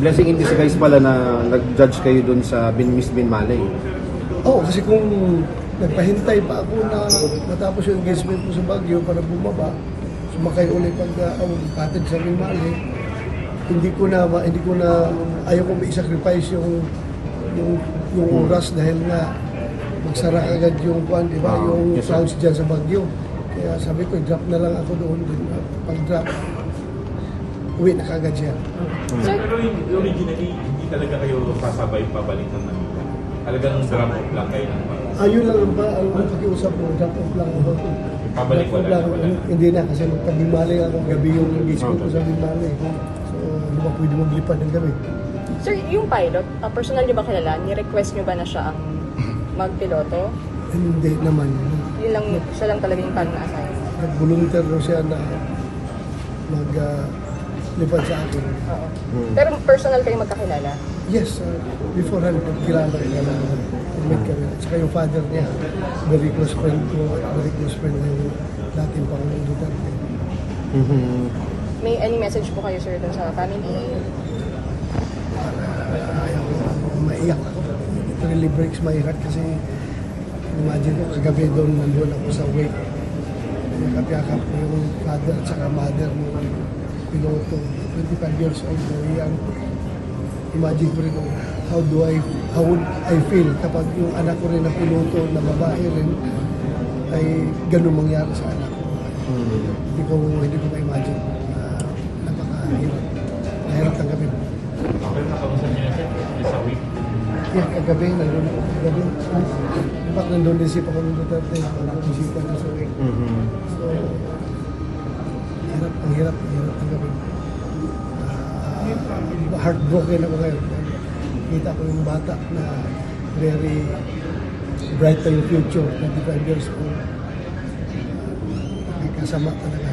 blessing in disguise pala na nag-judge kayo dun sa Miss Binmalay. Oo, kasi kung nagpahintay pa ako na matapos yung engagement ko sa Baguio para bumaba, sumakay ulit pag-patid sa Binmalay, hindi ko na ayaw ko i-sacrifice yung oras dahil nga magsara agad yung kuan, di ba? Yung yes, sir. sounds dyan sa Baguio. Kaya sabi ko, drop na lang ako doon. Pag-drop, uwi na kagad siya. Pero originally, hindi talaga kayo sasabay pabalik ng Manila. Talagang drop off lang kayo ng Manila. Ayun lang ang pakiusap mo, drop off lang ako. Pabalik Drop off wala lang. na. Hindi na, kasi magpabimali ako gabi yung engagement ko sa Bimali. So, hindi ba pwede maglipad ng gabi? Sir, yung pilot, personal niyo ba kilala? Ni-request niyo ba na siya ang magpiloto? Hindi naman. Yun lang, siya lang talaga yung parang na-assign. Nag-volunteer daw siya na maglipad sa akin. Oo. Pero personal kayo magkakilala? Yes, beforehand, kilala naman. Meet kami. At saka yung father niya, very close friend ko, very close friend yung dating Pangulong Duterte. May any message po kayo, sir, dun sa family? Ayaw ko, maiyak ako. It really breaks my heart kasi imagine ko, kagabi doon nandun ako sa wake. Yakap-yakap ko yung father at saka mother ng piloto. 25 years old, very young. Imagine ko rin how would I feel kapag yung anak ko rin na piloto na babae rin ay ganun mangyari sa anak ko. Hindi ko ma-imagine na napakahirap. Nahirap tanggapin. Okay, nakausap niyo na sir, sa week. Yeah, kagabi, nandun ako. Kagabi, in fact, nandun din si Pangulong Duterte. Nag-bisita na sa week. So, ang hirap tanggapin. Heartbroken ako ngayon. Kita ko yung bata na very bright pa yung future, 25 years old. Kasama talaga.